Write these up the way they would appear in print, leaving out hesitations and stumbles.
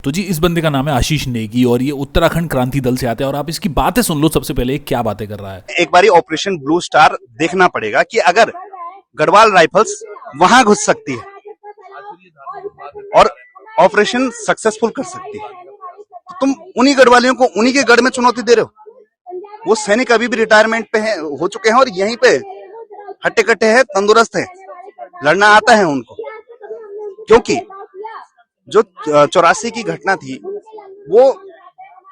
तो जी इस बंदे का नाम है आशीष नेगी और ये उत्तराखंड क्रांति दल से आते हैं और आप इसकी बातें सुन लो। सबसे पहले क्या बातें कर रहा है। एक बारी ऑपरेशन ब्लू स्टार देखना पड़ेगा कि अगर गढ़वाल राइफल्स वहां घुस सकती है और ऑपरेशन सक्सेसफुल कर सकती है तो तुम उन्हीं गढ़वालियों को उन्हीं के गढ़ में चुनौती दे रहे हो। वो सैनिक अभी भी रिटायरमेंट पे हैं, हो चुके हैं और यहीं पे हट्टे कट्टे हैं, तंदुरुस्त हैं, लड़ना आता है उनको। क्योंकि जो 84 की घटना थी वो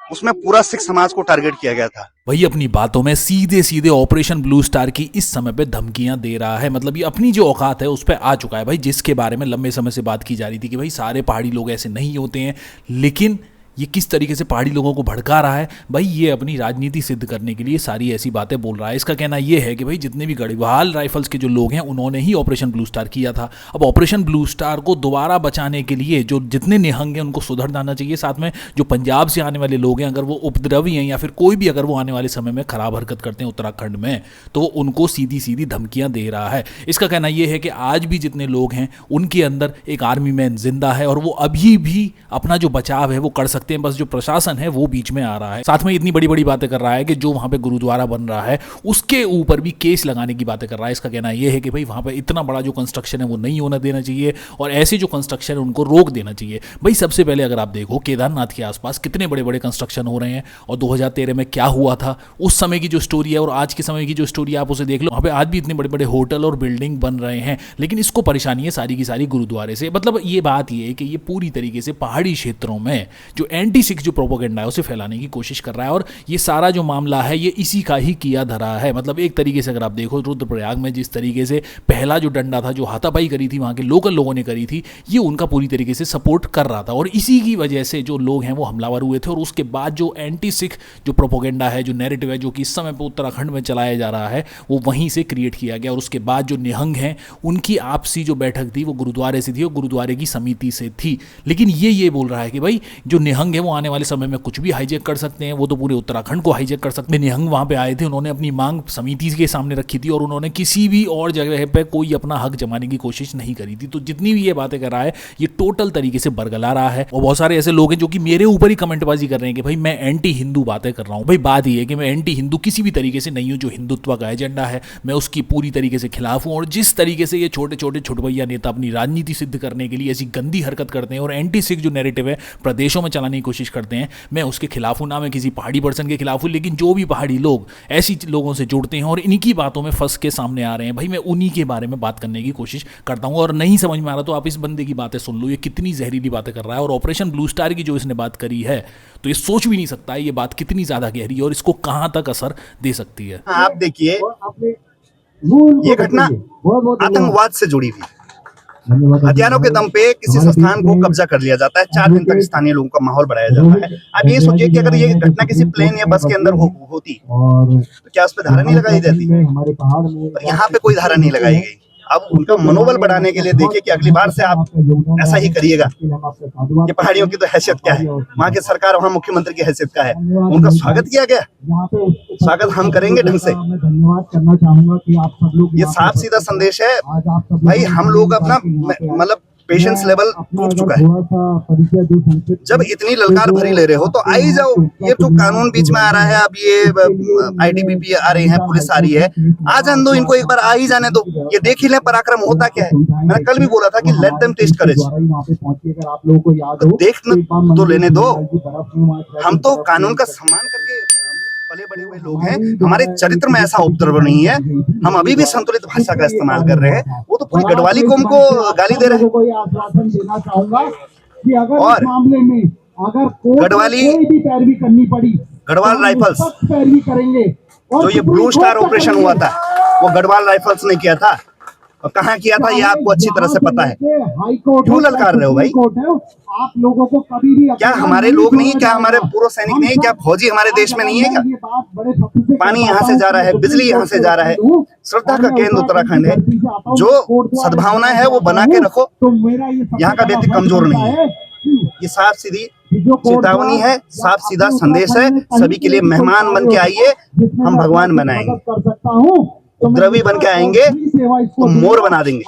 उसमें पूरा सिख समाज को टारगेट किया गया था। वही अपनी बातों में सीधे सीधे ऑपरेशन ब्लू स्टार की इस समय पे धमकियां दे रहा है। मतलब ये अपनी जो औकात है उस पर आ चुका है भाई, जिसके बारे में लंबे समय से बात की जा रही थी कि भाई सारे पहाड़ी लोग ऐसे नहीं होते हैं। लेकिन ये किस तरीके से पहाड़ी लोगों को भड़का रहा है भाई, ये अपनी राजनीति सिद्ध करने के लिए सारी ऐसी बातें बोल रहा है। इसका कहना ये है कि भाई जितने भी गढ़वाल राइफल्स के जो लोग हैं उन्होंने ही ऑपरेशन ब्लू स्टार किया था। अब ऑपरेशन ब्लू स्टार को दोबारा बचाने के लिए जो जितने निहंग हैं उनको सुधर जाना चाहिए। साथ में जो पंजाब से आने वाले लोग हैं, अगर वो उपद्रवी हैं या फिर कोई भी अगर वो आने वाले समय में खराब हरकत करते हैं उत्तराखंड में, तो उनको सीधी सीधी धमकियां दे रहा है। इसका कहना यह है कि आज भी जितने लोग हैं उनके अंदर एक आर्मी मैन जिंदा है और वो अभी भी अपना जो बचाव है वो कर सकते हैं। बस जो प्रशासन है वो बीच में आ रहा है। साथ में इतनी बड़ी बड़ी बातें कर रहा है कि जो वहां पे गुरुद्वारा बन रहा है उसके ऊपर भी केस लगाने की बातें कर रहा है। इसका कहना यह है कि भाई वहां पे इतना बड़ा जो कंस्ट्रक्शन है वो नहीं होना देना चाहिए और ऐसे जो कंस्ट्रक्शन है उनको रोक देना चाहिए। भाई सबसे पहले अगर आप देखो केदारनाथ के आसपास कितने बड़े बड़े कंस्ट्रक्शन हो रहे हैं और 2013 में क्या हुआ था उस समय की जो स्टोरी है और आज के समय की जो स्टोरी है आप उसे देख लो। वहां पे आज भी इतने बड़े बड़े होटल और बिल्डिंग बन रहे हैं, लेकिन इसको परेशानी है सारी की सारी गुरुद्वारे से। मतलब ये बात ये है कि ये पूरी तरीके से पहाड़ी क्षेत्रों में जो एंटी सिख जो प्रोपोगेंडा है उसे फैलाने की कोशिश कर रहा है और ये सारा जो मामला है ये इसी का ही किया धरा है। मतलब एक तरीके से अगर आप देखो रुद्रप्रयाग में जिस तरीके से पहला जो डंडा था जो हाथापाई करी थी वहां के लोकल लोगों ने करी थी, ये उनका पूरी तरीके से सपोर्ट कर रहा था और इसी की वजह से जो लोग हैं वो हमलावर हुए थे। और उसके बाद जो एंटी सिख जो प्रोपोगेंडा है, जो नैरेटिव है, जो कि इस समय पर उत्तराखंड में चलाया जा रहा है, वो वहीं से क्रिएट किया गया। और उसके बाद जो निहंग हैं उनकी आपसी जो बैठक थी वो गुरुद्वारे से थी और गुरुद्वारे की समिति से थी। लेकिन ये बोल रहा है कि भाई जो निहंग है वो आने वाले समय में कुछ भी हाईजैक कर सकते हैं, वो तो पूरे उत्तराखंड को हाईजैक कर सकते हैं। निहंग वहां पे आए थे, उन्होंने अपनी मांग समिति के सामने रखी थी और उन्होंने किसी भी और जगह पे कोई अपना हक जमाने की कोशिश नहीं करी थी। तो जितनी भी ये बातें कर रहा है ये टोटल तरीके से बरगला रहा है। और बहुत सारे ऐसे लोग हैं जो कि मेरे ऊपर ही कमेंटबाजी कर रहे हैं कि भाई मैं एंटी हिंदू बातें कर रहा हूं। भाई बात ये है कि मैं एंटी हिंदू किसी भी तरीके से नहीं हूं। जो हिंदुत्व का एजेंडा है मैं उसकी पूरी तरीके से खिलाफ हूं और जिस तरीके से ये छोटे छोटे छुटभैया नेता अपनी राजनीति सिद्ध करने के लिए ऐसी गंदी हरकत करते हैं और एंटी सिख जो नैरेटिव है प्रदेशों में चलाने की कोशिश करते हैं, मैं उसके खिलाफ हूं। ना मैं किसी पहाड़ी पर्सन के खिलाफ हूं, लेकिन जो भी पहाड़ी लोग ऐसी लोगों से जुड़ते हैं और इन्हीं बातों में फंस के सामने आ रहे हैं, भाई मैं उन्हीं के बारे में बात करने की कोशिश करता हूं। और नहीं समझ में आ रहा तो आप इस बंदे की बातें सुन लो, ये कितनी जहरीली बातें कर रहा है। और ऑपरेशन ब्लू स्टार की जो इसने बात करी है तो ये सोच भी नहीं सकता है ये बात कितनी ज्यादा गहरी है और इसको कहां तक असर दे सकती है। आप देखिए ये घटना आतंकवाद से जुड़ी हुई, हथियारों के दम पे किसी संस्थान को कब्जा कर लिया जाता है, 4 दिन तक स्थानीय लोगों का माहौल बढ़ाया जाता है। आप ये सोचिए कि अगर ये घटना किसी प्लेन या बस के अंदर होती तो क्या उस पर धारा नहीं लगाई जाती? पर यहाँ पे कोई धारा नहीं लगाई गई। अब उनका मनोबल बढ़ाने के लिए देखिए कि अगली बार से आप ऐसा ही करिएगा। ये पहाड़ियों की तो हैसियत क्या है, वहाँ की सरकार, वहाँ मुख्यमंत्री की हैसियत क्या है, उनका स्वागत किया गया, स्वागत हम करेंगे ढंग से। ये साफ सीधा संदेश है भाई, हम लोग अपना मतलब पेशेंस लेवल टूट चुका है। जब इतनी ललकार भरी ले रहे हो तो आई जाओ। ये जो कानून बीच में आ रहा है, अब ये आईटीबीपी आ रही है, पुलिस आ रही है, आ जाने दो इनको, एक बार आ ही जाने दो, ये देख ही ले पराक्रम होता क्या है। मैंने कल भी बोला था कि लेट देम टेस्ट करेज, तो देख तो लेने दो। हम तो कानून का सम्मान करके पले बड़े हुए लोग हैं, हमारे चरित्र में ऐसा उपद्रव नहीं है। हम अभी भी संतुलित भाषा का इस्तेमाल कर रहे हैं। वो तो पूरी गढ़वाली कौम को गाली दे रहे हैं। और गढ़वाली गढ़वाल राइफल्स जो ये ब्लू स्टार ऑपरेशन हुआ था वो गढ़वाल राइफल्स ने किया था और कहाँ किया था ये आपको अच्छी तरह से पता है। क्यों ललकार रहे हो भाई? आप लोगों को कभी भी क्या हमारे लोग नहीं, क्या हमारे पूर्व सैनिक नहीं, क्या फौजी हमारे देश में नहीं है? क्या पानी यहाँ से जा रहा है, बिजली यहाँ से जा रहा है, श्रद्धा का केंद्र उत्तराखंड है। जो सद्भावना है वो बना के रखो, यहाँ का व्यक्ति कमजोर नहीं है। ये साफ सीधी चेतावनी है, साफ सीधा संदेश है सभी के लिए। मेहमान बन के आइए, हम भगवान बनाएंगे। उपद्रवी बन के आएंगे तो मोर बना देंगे।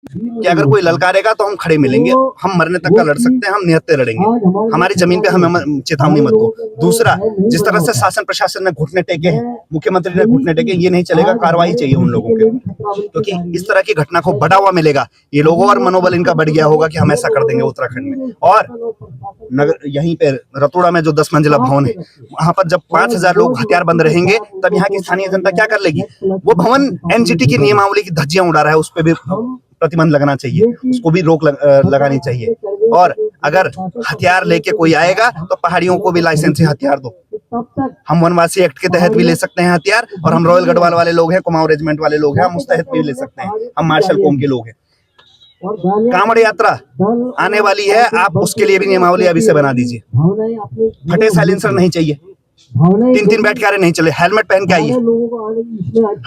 कि अगर कोई ललकारेगा तो हम खड़े मिलेंगे, हम मरने तक का लड़ सकते हैं, हम निहत्थे लड़ेंगे, हमारी जमीन पे हमें चेतावनी मत दो। दूसरा, जिस तरह से शासन प्रशासन ने घुटने टेके हैं, मुख्यमंत्री ने घुटने टेके, ये नहीं चलेगा, कार्रवाई चाहिए उन लोगों के, क्योंकि इस तरह की घटना को बढ़ावा मिलेगा, ये लोगों और मनोबल इनका बढ़ गया होगा कि हम ऐसा कर देंगे उत्तराखंड में। और नगर यहीं पे रतोड़ा में जो 10 मंजिला भवन है, वहां पर जब 5000 लोग हथियारबंद रहेंगे तब यहाँ की स्थानीय जनता क्या कर लेगी? वो भवन एनजीटी की नियमावली की धज्जियां उड़ा रहा है, उस पर भी प्रतिबंध लगना चाहिए, उसको भी रोक लगानी चाहिए। और अगर हथियार लेके कोई आएगा तो पहाड़ियों को भी लाइसेंस से हथियार दो। हम वनवासी एक्ट के तहत भी ले सकते हैं हथियार, और हम रॉयल गढ़वाल वाले लोग हैं, कुमाऊं रेजिमेंट वाले लोग हैं, हम उस तहत भी ले सकते हैं, हम मार्शल कौम के लोग हैं। कांवड़ यात्रा आने वाली है, आप उसके लिए भी नियमावली अभी से बना दीजिए। फटे साइलेंसर नहीं चाहिए, 3-3 बैठ के नहीं चले, हेलमेट पहन के आइए।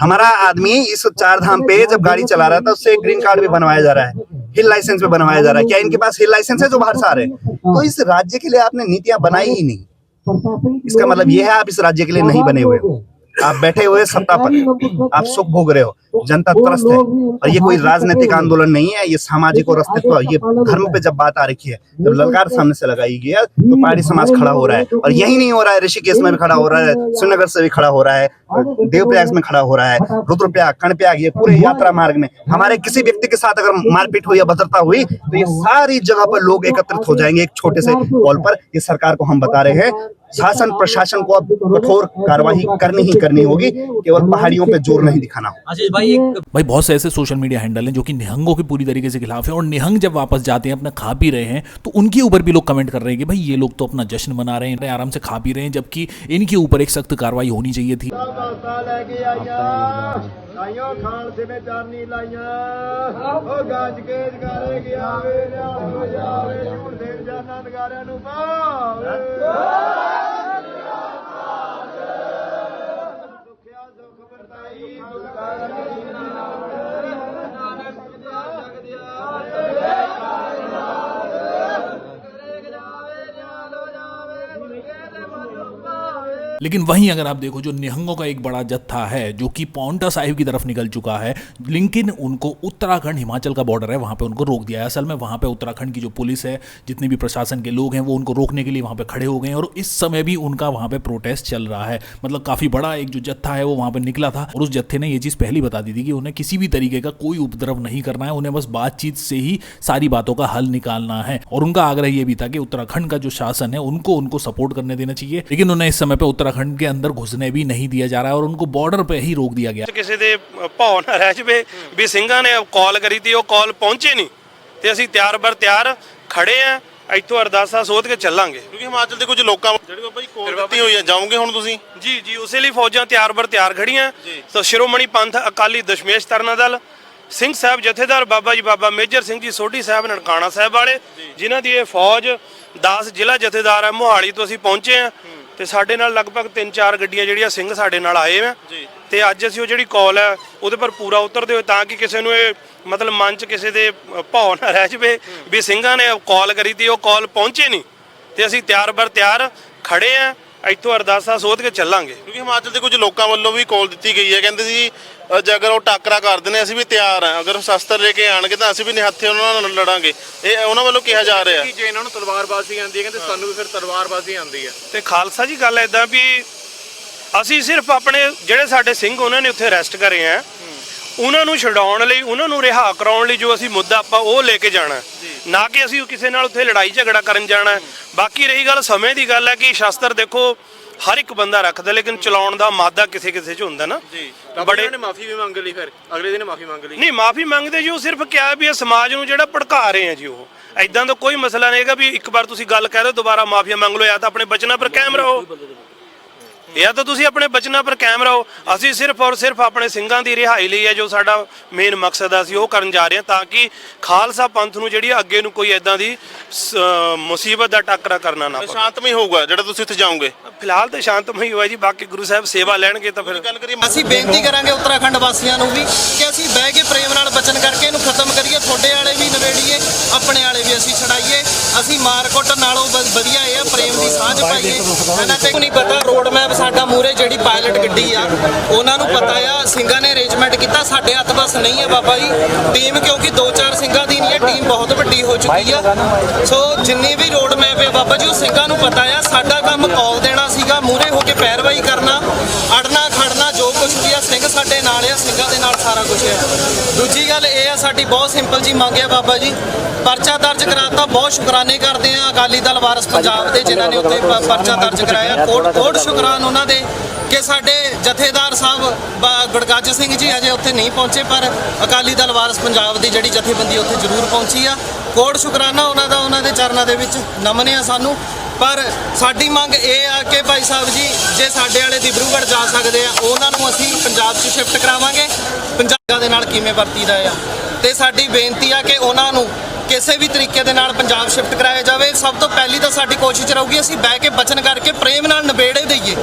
हमारा आदमी इस 4 धाम पे जब गाड़ी चला रहा था उससे ग्रीन कार्ड भी बनवाया जा रहा है, हिल लाइसेंस भी बनवाया जा रहा है। क्या इनके पास हिल लाइसेंस है जो बाहर से आ रहे हैं? तो इस राज्य के लिए आपने नीतियां बनाई ही नहीं। इसका मतलब यह है आप इस राज्य के लिए नहीं बने हुए हो, आप बैठे हुए सत्ता पर, आप सुख भोग रहे हो, जनता त्रस्त है। और ये कोई राजनीतिक आंदोलन नहीं है, ये सामाजिक और अस्तित्व, ये धर्म पे जब बात आ रखी है, जब ललकार सामने से लगाई गई है तो पहाड़ी समाज खड़ा हो रहा है। और यही नहीं हो रहा है, ऋषिकेश में भी खड़ा हो रहा है, श्रीनगर से भी खड़ा हो रहा है, देवप्रयाग में खड़ा हो रहा है, रुद्रप्रयाग, कर्णप्रयाग, ये पूरे यात्रा मार्ग में हमारे किसी व्यक्ति के साथ अगर मारपीट हुई या भद्रता हुई तो ये सारी जगह पर लोग एकत्रित हो जाएंगे एक छोटे से कॉल पर। ये सरकार को हम बता रहे हैं, शासन प्रशासन को अब कठोर कार्रवाई करनी ही करनी होगी, केवल पहाड़ियों पे जोर नहीं दिखाना होगा। आशीष भाई बहुत से ऐसे सोशल मीडिया हैंडल हैं जो कि निहंगों के पूरी तरीके से खिलाफ है, और निहंग जब वापस जाते हैं अपना खा पी रहे हैं तो उनके ऊपर भी लोग कमेंट कर रहे हैं कि भाई ये लोग तो अपना जश्न मना रहे हैं, आराम से खा पी रहे हैं, जबकि इनके ऊपर एक सख्त कार्रवाई होनी चाहिए थी। लेकिन वहीं अगर आप देखो जो निहंगों का एक बड़ा जत्था है जो कि पांवटा साहिब की तरफ निकल चुका है, लेकिन उनको उत्तराखंड हिमाचल का बॉर्डर है वहां पे उनको रोक दिया है। असल में वहां पे उत्तराखंड की जो पुलिस है, जितने भी प्रशासन के लोग हैं, वो उनको रोकने के लिए वहां पे खड़े हो गए हैं, और इस समय भी उनका वहां पे प्रोटेस्ट चल रहा है। मतलब काफी बड़ा एक जो जत्था है वो वहां पे निकला था, और उस जत्थे ने ये चीज पहले बता दी थी कि उन्हें किसी भी तरीके का कोई उपद्रव नहीं करना है, उन्हें बस बातचीत से ही सारी बातों का हल निकालना है। और उनका आग्रह ये भी था कि उत्तराखंड का जो शासन है उनको सपोर्ट करने देना चाहिए, लेकिन उन्हें इस समय पे उत्तराखंड के अंदर घुसने भी नहीं दिया जा रहा है और उनको बॉर्डर पे ही रोक दिया गया। ਕਿਸੇ ਦੇ ਭਾਉ ਨਾ ਰਹਿ ਜਵੇ ਵੀ ਸਿੰਘਾਂ ਨੇ ਕਾਲ ਕਰੀ ਤੀ, ਉਹ ਕਾਲ ਪਹੁੰਚੇ ਨਹੀਂ ਤੇ ਅਸੀਂ ਤਿਆਰ ਬਰ ਤਿਆਰ ਖੜੇ ਆ, ਇੱਥੋਂ ਅਰਦਾਸਾਂ ਸੋਧ ਕੇ ਚੱਲਾਂਗੇ। ਕਿਉਂਕਿ ਹਿਮਾਚਲ ਦੇ ਕੁਝ ਲੋਕਾਂ ਜਿਹੜੇ ਬਾਬਾ ਜੀ ਕੋਲ ਦਿੱਤੀ ਹੋਈ ਆ, ਜਾਓਗੇ ਹੁਣ ਤੁਸੀਂ? ਜੀ ਜੀ, ਉਸੇ ਲਈ ਫੌਜਾਂ ਤਿਆਰ ਬਰ ਤਿਆਰ ਖੜੀਆਂ। ਤਾਂ ਸ਼੍ਰੋਮਣੀ ਪੰਥ ਅਕਾਲੀ ਦਸ਼ਮੇਸ਼ ਤਰਨਾ ਦਲ ਸਿੰਘ ਸਾਹਿਬ ਜਥੇਦਾਰ ਬਾਬਾ ਜੀ ਬਾਬਾ ਮੇਜਰ ਸਿੰਘ ਜੀ ਸੋਢੀ ਸਾਹਿਬ ਨਨਕਾਣਾ ਸਾਹਿਬ ਵਾਲੇ, ਜਿਨ੍ਹਾਂ ਦੀ ਇਹ ਫੌਜ 10 ਜ਼ਿਲ੍ਹਾ ਜਥੇਦਾਰ ਹੈ, ਮੋਹਾਲੀ ਤੋਂ ਅਸੀਂ ਪਹੁੰਚੇ ਆ ਤੇ ਸਾਡੇ ਨਾਲ ਲਗਭਗ 3-4 ਗੱਡੀਆਂ ਜਿਹੜੀਆਂ ਸਿੰਘ ਸਾਡੇ ਨਾਲ ਆਏ ਆ। ਤੇ ਅੱਜ ਅਸੀਂ ਉਹ ਜਿਹੜੀ ਕਾਲ ਹੈ ਉਹਦੇ ਪਰ ਪੂਰਾ ਉਤਰਦੇ ਹੋਏ, ਤਾਂ ਕਿ ਕਿਸੇ ਨੂੰ ਇਹ ਮਤਲਬ ਮਨ 'ਚ ਕਿਸੇ ਦੇ ਭਾਉ ਨਾ ਰਹਿ ਜਵੇ ਵੀ ਸਿੰਘਾਂ ਨੇ ਕਾਲ ਕਰੀ ਤੀ, ਉਹ ਕਾਲ ਪਹੁੰਚੇ ਨਹੀਂ ਤੇ ਅਸੀਂ ਤਿਆਰ ਬਰ ਤਿਆਰ ਖੜੇ ਆ, ਇੱਥੋਂ ਅਰਦਾਸਾਂ ਸੋਧ ਕੇ ਚੱਲਾਂਗੇ। ਕਿਉਂਕਿ ਹਿਮਾਚਲ ਦੇ ਕੁਝ ਲੋਕਾਂ ਵੱਲੋਂ ਵੀ ਕਾਲ ਦਿੱਤੀ ਗਈ ਹੈ, ਕਹਿੰਦੇ ਸੀ ਜੇ ਅਗਰ ਉਹ ਟਾਕਰਾ ਕਰਦੇ ਨੇ ਅਸੀਂ ਵੀ ਤਿਆਰ ਹਾਂ, ਅਗਰ ਸ਼ਸਤਰ ਲੈ ਕੇ ਆਣਗੇ ਤਾਂ ਅਸੀਂ ਵੀ ਨਿਹੱਥੇ ਉਹਨਾਂ ਨਾਲ ਲੜਾਂਗੇ। ਇਹ ਉਹਨਾਂ ਵੱਲੋਂ ਕਿਹਾ ਜਾ ਰਿਹਾ ਕਿ ਜੇ ਇਹਨਾਂ ਨੂੰ ਤਲਵਾਰਬਾਜ਼ੀ ਆਉਂਦੀ ਹੈ, ਕਹਿੰਦੇ ਸਾਨੂੰ ਵੀ ਫਿਰ ਤਲਵਾਰਬਾਜ਼ੀ ਆਉਂਦੀ ਹੈ। ਤੇ ਖਾਲਸਾ ਜੀ ਗੱਲ ਐਦਾਂ ਵੀ ਅਸੀਂ ਸਿਰਫ ਆਪਣੇ ਜਿਹੜੇ ਸਾਡੇ ਸਿੰਘ ਉਹਨਾਂ ਨੇ ਉੱਥੇ ਅਰੈਸਟ ਕਰੇ ਆ, ਉਹਨਾਂ ਨੂੰ ਛਡਾਉਣ ਲਈ, ਉਹਨਾਂ ਨੂੰ ਰਿਹਾ ਕਰਾਉਣ ਲਈ ਜੋ ਅਸੀਂ ਮੁੱਦਾ ਆਪਾਂ ਉਹ ਲੈ ਕੇ ਜਾਣਾ, ਨਾ ਕਿ ਅਸੀਂ ਕਿਸੇ ਨਾਲ ਉੱਥੇ ਲੜਾਈ ਝਗੜਾ ਕਰਨ ਜਾਣਾ। ਬਾਕੀ ਰਹੀ ਗੱਲ ਸਮੇਂ ਦੀ ਗੱਲ ਹੈ ਕਿ ਸ਼ਸਤਰ ਦੇਖੋ ਹਰ ਇੱਕ ਬੰਦਾ ਰੱਖਦਾ, ਲੇਕਿਨ ਚਲਾਉਣ ਦਾ ਮਾਦਾ ਕਿਸੇ ਕਿਸੇ 'ਚ ਹੁੰਦਾ ਨਾ। ਜੀ ਬੜੇ ਨੇ ਮਾਫੀ ਵੀ ਮੰਗ ਲਈ, ਫਿਰ ਅਗਲੇ ਦਿਨ ਮਾਫੀ ਮੰਗ ਲਈ। ਨਹੀਂ ਮਾਫੀ ਮੰਗਦੇ ਜੀ, ਉਹ ਸਿਰਫ ਕਿਹਾ ਵੀ ਇਹ ਸਮਾਜ ਨੂੰ ਜਿਹੜਾ ਭੜਕਾ ਰਹੇ ਆ ਜੀ, ਉਹ ਐਦਾਂ ਦਾ ਕੋਈ ਮਸਲਾ ਨਹੀਂ ਹੈਗਾ ਵੀ ਇੱਕ ਵਾਰ ਤੁਸੀਂ ਗੱਲ ਕਹਿ ਰਹੇ ਦੁਬਾਰਾ ਮਾਫੀਆ ਮੰਗ ਲਓ, ਜਾਂ ਤਾਂ ਆਪਣੇ ਬਚਨਾਂ ਪਰ ਕਾਇਮ ਰਹੋ, ਜਾਂ ਤਾਂ ਤੁਸੀਂ ਆਪਣੇ ਬਚਨਾਂ ਪਰ ਕਾਇਮ ਰਹੋ। ਅਸੀਂ ਸਿਰਫ ਔਰ ਸਿਰਫ ਆਪਣੇ ਸਿੰਘਾਂ ਦੀ ਰਿਹਾਈ ਲਈ ਹੈ ਜੋ ਸਾਡਾ ਮੇਨ ਮਕਸਦ ਆ, ਅਸੀਂ ਉਹ ਕਰਨ ਜਾ ਰਹੇ ਹਾਂ, ਤਾਂ ਕਿ ਖਾਲਸਾ ਪੰਥ ਨੂੰ ਜਿਹੜੀ ਅੱਗੇ ਨੂੰ ਕੋਈ ਐਦਾਂ ਦੀ ਮੁਸੀਬਤ ਦਾ ਟਾਕਰਾ ਕਰਨਾ ਨਾ ਪਵੇ। ਸ਼ਾਂਤਮਈ ਹੋਊਗਾ ਜਿਹੜਾ ਤੁਸੀਂ ਉੱਥੇ ਜਾਓਗੇ? ਫਿਲਹਾਲ ਤਾਂ ਸ਼ਾਂਤਮਈ ਹੋਇਆ ਜੀ, ਬਾਕੀ ਗੁਰੂ ਸਾਹਿਬ ਸੇਵਾ ਲੈਣਗੇ ਤਾਂ ਫਿਰ ਗੱਲ ਕਰੀਏ। ਅਸੀਂ ਬੇਨਤੀ ਕਰਾਂਗੇ ਉੱਤਰਾਖੰਡ ਵਾਸੀਆਂ ਨੂੰ ਵੀ ਕਿ ਅਸੀਂ ਬਹਿ ਕੇ ਪ੍ਰੇਮ ਨਾਲ ਬਚਨ ਕਰਕੇ ਇਹਨੂੰ ਖਤਮ ਕਰੀਏ, ਤੁਹਾਡੇ ਵਾਲੇ ਵੀ ਨਵੇੜੀਏ, ਆਪਣੇ ਵਾਲੇ ਵੀ ਅਸੀਂ ਛਡਾਈਏ। ਅਸੀਂ ਮਾਰਕੁੱਟ ਨਾਲੋਂ ਵਧੀਆ ਇਹ ਆ ਪ੍ਰੇਮ ਦੀ ਸਾਂਝ ਪਾਈਏ। ਇਹਨਾਂ ਤੇ ਨਹੀਂ ਪਤਾ ਰੋਡ ਮੈਪ ਸਾਡਾ ਮੂਰੇ ਜਿਹੜੀ ਪਾਇਲਟ ਗੱਡੀ ਆ ਉਹਨਾਂ ਨੂੰ ਪਤਾ ਆ, ਸਿੰਘਾਂ ਨੇ ਅਰੇਂਜਮੈਂਟ ਕੀਤਾ, ਸਾਡੇ ਹੱਥ ਬਸ ਨਹੀਂ ਹੈ ਬਾਬਾ ਜੀ ਟੀਮ, ਕਿਉਂਕਿ 2-4 ਸਿੰਘਾਂ ਦੀ ਨਹੀਂ ਹੈ ਟੀਮ, ਬਹੁਤ ਵੱਡੀ ਹੋ ਚੁੱਕੀ ਆ। ਸੋ ਜਿੰਨੀ ਵੀ ਰੋਡ ਮੈਪ ਹੈ ਬਾਬਾ ਜੀ ਉਹ ਸਿੰਘਾਂ ਨੂੰ ਪਤਾ ਆ। ਸਾਡਾ ਕੰਮ ਕਾਲ ਦੇਣਾ ਸੀਗਾ, ਮੂਰੇ ਹੋ ਕੇ ਪੈਰਵਾਈ ਕਰਨਾ, ਅੜਨਾ ਖੜਨਾ, ਜੋ ਕੁਝ ਵੀ ਆ ਸਿੰਘ ਸਾਡੇ ਨਾਲ ਆ, ਸਿੰਘਾਂ ਦੇ ਨਾਲ ਸਾਰਾ ਕੁਝ ਹੈ। ਦੂਜੀ ਗੱਲ ਇਹ ਆ ਸਾਡੀ ਬਹੁਤ ਸਿੰਪਲ ਜੀ ਮੰਗ ਹੈ ਬਾਬਾ ਜੀ, ਪਰਚਾ ਦਰਜ ਕਰਾਤਾ, ਬਹੁਤ ਸ਼ੁਕਰਾਨੇ ਕਰਦੇ ਆ ਅਕਾਲੀ ਦਲ ਵਾਰਸ ਪੰਜਾਬ ਦੇ ਜਿਨ੍ਹਾਂ ਨੇ ਉੱਤੇ ਪਰਚਾ ਦਰਜ ਕਰਾਇਆ। ਕੋਟ ਸ਼ੁਕਰਾਨ ਉਹਨਾਂ ਦੇ ਕਿ ਸਾਡੇ ਜਥੇਦਾਰ ਸਾਹਿਬ ਗੁਰਗੱਜ ਸਿੰਘ ਜੀ ਅਜੇ ਉੱਥੇ ਨਹੀਂ ਪਹੁੰਚੇ, ਪਰ ਅਕਾਲੀ ਦਲ ਵਾਰਸ ਪੰਜਾਬ ਦੀ ਜਿਹੜੀ ਜਥੇਬੰਦੀ ਉੱਥੇ ਜ਼ਰੂਰ ਪਹੁੰਚੀ ਆ। ਕੋਟ ਸ਼ੁਕਰਾਨਾ ਉਹਨਾਂ ਦਾ, ਉਹਨਾਂ ਦੇ ਚਰਨਾਂ ਦੇ ਵਿੱਚ ਨਮਨ ਆ ਸਾਨੂੰ। ਪਰ ਸਾਡੀ ਮੰਗ ਇਹ ਆ ਕਿ ਭਾਈ ਸਾਹਿਬ ਜੀ ਜੇ ਸਾਡੇ ਵਾਲੇ ਦਿਬਰੂਗੜ੍ਹ ਜਾ ਸਕਦੇ ਆ ਉਹਨਾਂ ਨੂੰ ਅਸੀਂ ਪੰਜਾਬ 'ਚ ਸ਼ਿਫਟ ਕਰਾਵਾਂਗੇ। ਪੰਜਾਬੀਆਂ ਦੇ ਨਾਲ ਕਿਵੇਂ ਵਰਤੀਦਾ ਆ, ਤੇ ਸਾਡੀ ਬੇਨਤੀ ਆ ਕਿ ਉਹਨਾਂ ਨੂੰ ਕਿਸੇ ਵੀ ਤਰੀਕੇ ਦੇ ਨਾਲ ਪੰਜਾਬ ਸ਼ਿਫਟ ਕਰਾਇਆ ਜਾਵੇ। ਸਭ ਤੋਂ ਪਹਿਲੀ ਤਾਂ ਸਾਡੀ ਕੋਸ਼ਿਸ਼ ਰਹੂਗੀ ਅਸੀਂ ਬਹਿ ਕੇ ਬਚਨ ਕਰਕੇ ਪ੍ਰੇਮ ਨਾਲ ਨਿਬੇੜੇ ਦਈਏ,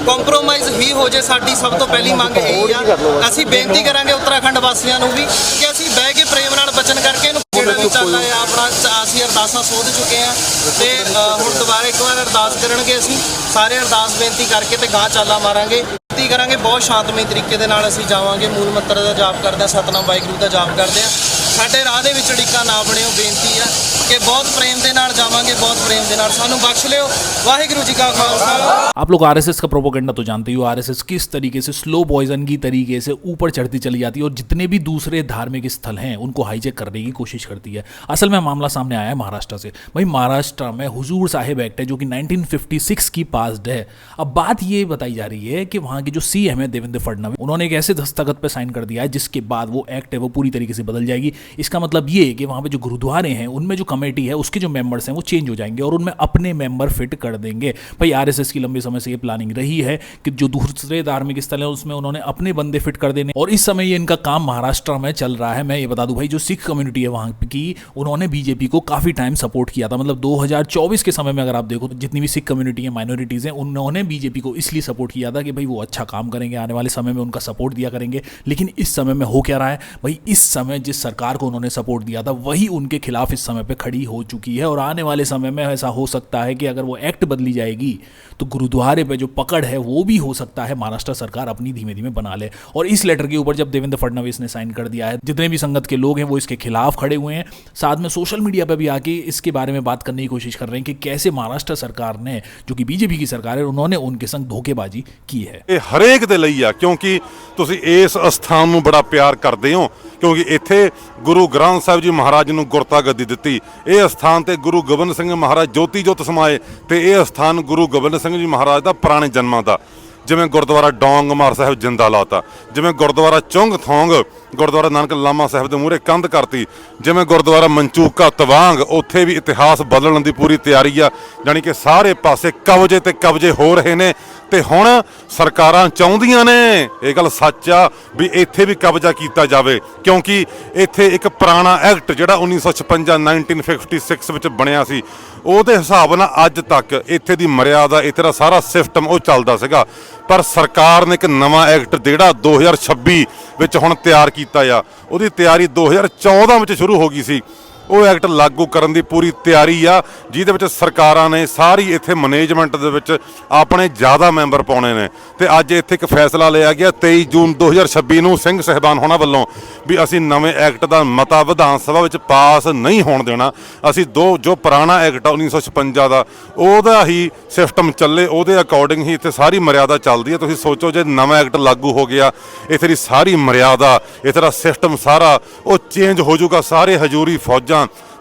ਕੰਪਰੋਮਾਈਜ਼ ਹੀ ਹੋ ਜੇ। ਸਾਡੀ ਸਭ ਤੋਂ ਪਹਿਲੀ ਮੰਗ ਇਹ ਆ। ਅਸੀਂ ਬੇਨਤੀ ਕਰਾਂਗੇ ਉੱਤਰਾਖੰਡ ਵਾਸੀਆਂ ਨੂੰ ਵੀ ਕਿ ਅਸੀਂ ਬਹਿ ਕੇ ਪ੍ਰੇਮ ਨਾਲ ਬਚਨ ਕਰਕੇ ਇਹਨੂੰ ਜਿਹੜਾ ਵੀ ਚੱਲਦਾ ਹੈ ਆਪਣਾ, ਅਸੀਂ ਅਰਦਾਸਾਂ ਸੋਧ ਚੁੱਕੇ ਆ ਤੇ ਹੁਣ ਦੁਬਾਰਾ ਇੱਕ ਵਾਰ ਅਰਦਾਸ ਕਰਨਗੇ। ਅਸੀਂ ਸਾਰੇ ਅਰਦਾਸ ਬੇਨਤੀ ਕਰਕੇ ਤੇ ਗਾਂ ਚਾਲਾ ਮਾਰਾਂਗੇ, ਬੇਨਤੀ ਕਰਾਂਗੇ। ਬਹੁਤ ਸ਼ਾਂਤਮਈ ਤਰੀਕੇ ਦੇ ਨਾਲ ਅਸੀਂ ਜਾਵਾਂਗੇ, ਮੂਲ ਮੰਤਰ ਦਾ ਜਾਪ ਕਰਦੇ ਆ, ਸਤਨਾਮ ਵਾਹਿਗੁਰੂ ਦਾ ਜਾਪ ਕਰਦੇ ਆ। ਸਾਡੇ ਰਾਹ ਦੇ ਵਿੱਚ ਅੜਿੱਕਾ ਨਾ ਬਣਿਓ, ਬੇਨਤੀ ਆ कि बहुत प्रेम के नाल जावांगे, बहुत प्रेम के नाल सानू बख्श लियो। वाहिगुरू जी का खालसा। आप लोग आरएसएस का प्रोपेगेंडा तो जानते ही हो, आरएसएस किस तरीके से स्लो पॉइजन की तरीके से ऊपर चढ़ती चली जाती है और जितने भी दूसरे धार्मिक स्थल हैं उनको हाईजैक करने की कोशिश करती है। असल में मामला सामने आया है महाराष्ट्र से। भाई महाराष्ट्र में हुजूर साहिब एक्ट है जो कि 1956 की पास्ड है। अब बात ये बताई जा रही है कि वहाँ के जो सीएम है देवेंद्र फडणवीस, उन्होंने एक ऐसे दस्तखत पे साइन कर दिया है जिसके बाद वो एक्ट है वो पूरी तरीके से बदल जाएगी। इसका मतलब ये है कि वहाँ पे जो गुरुद्वारे हैं उनमें जो कमेटी है उसके जो मेंबर्स हैं वो चेंज हो जाएंगे और उनमें अपने मेंबर फिट कर देंगे। भाई आरएसएस की लंबे समय से ये प्लानिंग रही है कि जो दूसरे धार्मिक स्थल है उसमें उन्होंने अपने बंदे फिट कर देने, और इस समय ये इनका काम महाराष्ट्र में चल रहा है। मैं ये बता दूं भाई जो सिख कम्युनिटी है वहाँ की, उन्होंने बीजेपी को काफ़ी टाइम सपोर्ट किया था। मतलब 2024 के समय में अगर आप देखो तो जितनी भी सिख कम्युनिटी है, माइनॉरिटीज़ हैं, उन्होंने बीजेपी को इसलिए सपोर्ट किया था कि भाई वो अच्छा काम करेंगे, आने वाले समय में उनका सपोर्ट दिया करेंगे। लेकिन इस समय में हो क्या रहा है भाई, इस समय जिस सरकार को उन्होंने सपोर्ट दिया था वही उनके खिलाफ इस समय पे खड़ी हो चुकी है। और आने वाले समय में ऐसा हो सकता है कि अगर वो एक्ट बदली जाएगी तो गुरुद्वारे पे जो पकड़ है वो भी हो सकता है महाराष्ट्र सरकार अपनी धीमे धीमे बना ले। और इस लेटर के ऊपर जब देवेंद्र फडणवीस ने साइन कर दिया है, जितने भी संगत के लोग हैं वो इसके खिलाफ खड़े हुए हैं। साथ में सोशल मीडिया पर भी आके इसके बारे में बात करने की कोशिश कर रहे हैं कि कैसे महाराष्ट्र सरकार ने, जो कि बीजेपी की सरकार है, उन्होंने उनके संग धोखेबाजी की है। ਇਹ ਹਰੇਕ ਦੇ ਲਈ ਆ, ਕਿਉਂਕਿ ਤੁਸੀਂ ਇਸ ਅਸਥਾਨ ਨੂੰ ਬੜਾ ਪਿਆਰ ਕਰਦੇ ਹੋ, ਕਿਉਂਕਿ ਇੱਥੇ ਗੁਰੂ ਗ੍ਰੰਥ ਸਾਹਿਬ ਜੀ ਮਹਾਰਾਜ ਨੂੰ ਗੁਰਤਾ ਗੱਦੀ ਦਿੱਤੀ। ਇਹ ਅਸਥਾਨ ਤੇ ਗੁਰੂ ਗੋਬਿੰਦ ਸਿੰਘ ਮਹਾਰਾਜ ਜੋਤੀ ਜੋਤ ਸਮਾਏ, ਤੇ ਇਹ ਅਸਥਾਨ ਗੁਰੂ ਗੋਬਿੰਦ ਸਿੰਘ ਜੀ ਮਹਾਰਾਜ ਦਾ ਪੁਰਾਣੇ ਜਨਮਾਂ ਦਾ। ਜਿਵੇਂ ਗੁਰਦੁਆਰਾ ਡੌਂਗਮਾਰ ਸਾਹਿਬ ਜਿੰਦਾ ਲਾਤਾ, ਜਿਵੇਂ ਗੁਰਦੁਆਰਾ ਚੁੰਗ ਥੋਂਗ ਗੁਰਦੁਆਰਾ ਨਾਨਕ ਲਾਮਾ ਸਾਹਿਬ ਦੇ ਮੂਹਰੇ ਕੰਧ ਕਰਤੀ, ਜਿਵੇਂ ਗੁਰਦੁਆਰਾ ਮੰਚੂਕਾ ਤਵਾਂਗ ਉੱਥੇ ਵੀ ਇਤਿਹਾਸ ਬਦਲਣ ਦੀ ਪੂਰੀ ਤਿਆਰੀ ਆ। ਜਾਣੀ ਕਿ ਸਾਰੇ ਪਾਸੇ ਕਬਜ਼ੇ ਤੇ ਕਬਜ਼ੇ ਹੋ ਰਹੇ ਨੇ ਤੇ ਹੁਣ ਸਰਕਾਰਾਂ ਚਾਹੁੰਦੀਆਂ ਨੇ, ਇਹ ਗੱਲ ਸੱਚ ਆ, ਵੀ ਇੱਥੇ ਵੀ ਕਬਜ਼ਾ ਕੀਤਾ ਜਾਵੇ। ਕਿਉਂਕਿ ਇੱਥੇ ਇੱਕ ਪੁਰਾਣਾ ਐਕਟ ਜਿਹੜਾ 1956 ਵਿੱਚ ਬਣਿਆ ਸੀ, ਉਹਦੇ ਹਿਸਾਬ ਨਾਲ ਅੱਜ ਤੱਕ ਇੱਥੇ ਦੀ ਮਰਿਆਦਾ, ਇੱਥੇ ਦਾ ਸਾਰਾ ਸਿਸਟਮ ਉਹ ਚੱਲਦਾ ਸੀਗਾ। ਪਰ ਸਰਕਾਰ ਨੇ ਇੱਕ ਨਵਾਂ ਐਕਟ ਜਿਹੜਾ 2026 ਵਿੱਚ ਹੁਣ ਤਿਆਰ ਕੀਤਾ ਆ, ਉਹਦੀ ਤਿਆਰੀ 2014 ਵਿੱਚ ਸ਼ੁਰੂ ਹੋ ਗਈ ਸੀ। ਉਹ ਐਕਟ ਲਾਗੂ ਕਰਨ ਦੀ ਪੂਰੀ ਤਿਆਰੀ ਆ, ਜਿਹਦੇ ਵਿੱਚ ਸਰਕਾਰਾਂ ਨੇ ਸਾਰੀ ਇੱਥੇ ਮੈਨੇਜਮੈਂਟ ਦੇ ਵਿੱਚ ਆਪਣੇ ਜ਼ਿਆਦਾ ਮੈਂਬਰ ਪਾਉਣੇ ਨੇ। ਤੇ ਅੱਜ ਇੱਥੇ ਇੱਕ ਫੈਸਲਾ ਲਿਆ ਗਿਆ 23 ਜੂਨ 2026 ਨੂੰ ਸਿੰਘ ਸਾਹਿਬਾਨ ਹੋਣਾ ਵੱਲੋਂ ਵੀ ਅਸੀਂ ਨਵੇਂ ਐਕਟ ਦਾ ਮਤਾ ਵਿਧਾਨ ਸਭਾ ਵਿੱਚ ਪਾਸ ਨਹੀਂ ਹੋਣ ਦੇਣਾ। ਅਸੀਂ ਜੋ ਪੁਰਾਣਾ ਐਕਟ ਆ 1956 ਦਾ, ਉਹਦਾ ਹੀ ਸਿਸਟਮ ਚੱਲੇ, ਉਹਦੇ ਅਕੋਰਡਿੰਗ ਹੀ ਇੱਥੇ ਸਾਰੀ ਮਰਿਆਦਾ ਚੱਲਦੀ ਹੈ। ਤੁਸੀਂ ਸੋਚੋ ਜੇ ਨਵਾਂ ਐਕਟ ਲਾਗੂ ਹੋ ਗਿਆ, ਇੱਥੇ ਦੀ ਸਾਰੀ ਮਰਿਆਦਾ, ਇੱਥੇ ਦਾ ਸਿਸਟਮ ਸਾਰਾ ਉਹ ਚੇਂਜ ਹੋ ਜਾਊਗਾ। ਸਾਰੇ ਹਜ਼ੂਰੀ ਫੌਜਾਂ,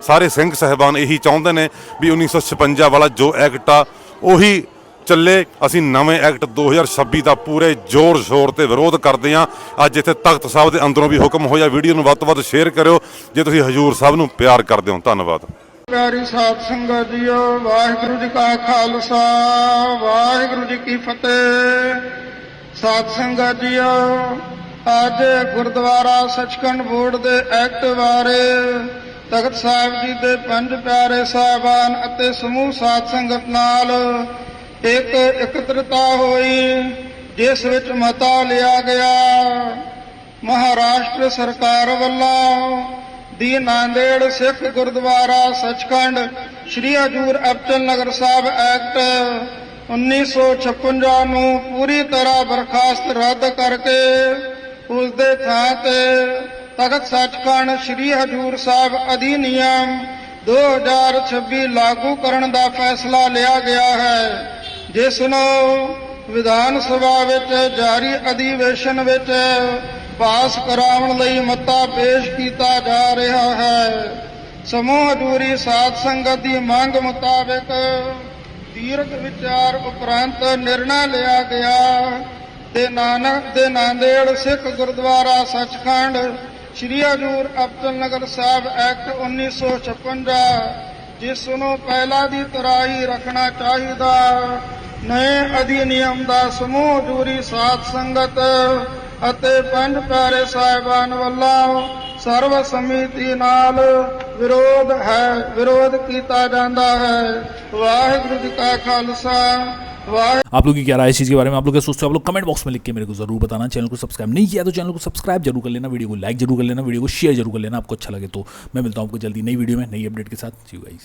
ਸਾਰੇ ਸਿੰਘ ਸਾਹਿਬਾਨ ਇਹੀ ਚਾਹੁੰਦੇ ਨੇ ਵੀ 1956 ਵਾਲਾ ਜੋ ਐਕਟ ਆ ਉਹੀ ਚੱਲੇ। ਅਸੀਂ ਨਵੇਂ ਐਕਟ 2026 ਦਾ ਪੂਰੇ ਜ਼ੋਰ ਸ਼ੋਰ ਤੇ ਵਿਰੋਧ ਕਰਦੇ ਹਾਂ। ਅੱਜ ਇੱਥੇ ਤਖਤ ਸਾਹਿਬ ਦੇ ਅੰਦਰੋਂ ਵੀ ਹੁਕਮ ਹੋਇਆ। ਵੀਡੀਓ ਨੂੰ ਵੱਧ ਤੋਂ ਵੱਧ ਸ਼ੇਅਰ ਕਰਿਓ ਜੇ ਤੁਸੀਂ ਹਜ਼ੂਰ ਸਾਹਿਬ ਨੂੰ ਪਿਆਰ ਕਰਦੇ ਹੋ। ਧੰਨਵਾਦ। ਪਿਆਰੀ ਸਾਧ ਸੰਗਤ ਜੀਓ, ਵਾਹਿਗੁਰੂ ਜੀ ਕਾ ਖਾਲਸਾ, ਵਾਹਿਗੁਰੂ ਜੀ ਕੀ ਫਤਿਹ। ਸਾਧ ਸੰਗਤ ਜੀਓ, ਅੱਜ ਗੁਰਦੁਆਰਾ ਸੱਚਖੰਡ ਬੋਰਡ ਦੇ ਐਕਟ ਬਾਰੇ ਤਖਤ ਸਾਹਿਬ ਜੀ ਦੇ ਪੰਜ ਪਿਆਰੇ ਸਾਹਿਬਾਨ ਅਤੇ ਸਮੂਹ ਸਾਧ ਸੰਗਤ ਨਾਲ ਇੱਕ ਇਕੱਤਰਤਾ ਹੋਈ, ਜਿਸ ਵਿੱਚ ਮਤਾ ਲਿਆ ਗਿਆ। ਮਹਾਰਾਸ਼ਟਰ ਸਰਕਾਰ ਵੱਲੋਂ ਦੀ ਨਾਂਦੇੜ ਸਿੱਖ ਗੁਰਦੁਆਰਾ ਸੱਚਖੰਡ ਸ੍ਰੀ ਹਜੂਰ ਅਬਚਲ ਨਗਰ ਸਾਹਿਬ ਐਕਟ 1956 ਨੂੰ ਪੂਰੀ ਤਰ੍ਹਾਂ ਬਰਖਾਸਤ ਰੱਦ ਕਰਕੇ ਉਸ ਦੇ ਥਾਂ ਤੇ ਤਖਤ ਸੱਚਖੰਡ ਸ੍ਰੀ ਹਜੂਰ ਸਾਹਿਬ ਅਧਿਨਿਯਮ 2026 ਲਾਗੂ ਕਰਨ ਦਾ ਫੈਸਲਾ ਲਿਆ ਗਿਆ ਹੈ, ਜਿਸ ਨੂੰ ਵਿਧਾਨ ਸਭਾ ਵਿੱਚ ਜਾਰੀ ਅਧਿਵੇਸ਼ਨ ਵਿੱਚ ਪਾਸ ਕਰਾਉਣ ਲਈ ਮਤਾ ਪੇਸ਼ ਕੀਤਾ ਜਾ ਰਿਹਾ ਹੈ। ਸਮੂਹ ਹਜ਼ੂਰੀ ਸਾਧ ਸੰਗਤ ਦੀ ਮੰਗ ਮੁਤਾਬਕ ਦੀਰਘ ਵਿਚਾਰ ਉਪਰੰਤ ਨਿਰਣਾ ਲਿਆ ਗਿਆ ਤੇ ਨਾਨਕ ਦੇ ਨਾਂਦੇੜ ਸਿੱਖ ਗੁਰਦੁਆਰਾ ਸੱਚਖੰਡ ਸ੍ਰੀ ਹਜੂਰ ਅਬਚਲ ਨਗਰ ਸਾਹਿਬ ਐਕਟ 1956 ਜਿਸ ਨੂੰ ਪਹਿਲਾਂ ਦੀ ਤਰ੍ਹਾਂ ਹੀ ਰੱਖਣਾ ਚਾਹੀਦਾ, ਨਵੇਂ ਅਧਿਨਿਯਮ ਦਾ ਸਮੂਹ ਹਜ਼ੂਰੀ ਸਾਧ ਸੰਗਤ ਅਤੇ ਪੰਜ ਪਿਆਰੇ ਸਾਹਿਬਾਨ ਵੱਲੋਂ ਸਰਵ ਸਮਿਤੀ ਨਾਲ ਵਿਰੋਧ ਕੀਤਾ ਜਾਂਦਾ ਹੈ। ਵਾਹਿਗੁਰੂ ਜੀ ਕਾ ਖਾਲਸਾ। आप लोग की क्या राय है इस चीज़ के बारे में, आप लोग क्या सोचते हो, आप लोग कमेंट बॉक्स में लिख के मेरे को जरूर बताना। चैनल को सब्सक्राइब नहीं किया तो चैनल को सब्सक्राइब जरूर कर लेना, वीडियो को लाइक जरूर कर लेना, वीडियो को शेयर जरूर कर लेना। आपको अच्छा लगे तो मैं मिलता हूँ आपको जल्दी नई वीडियो में नई अपडेट के साथ। सी यू गाइस।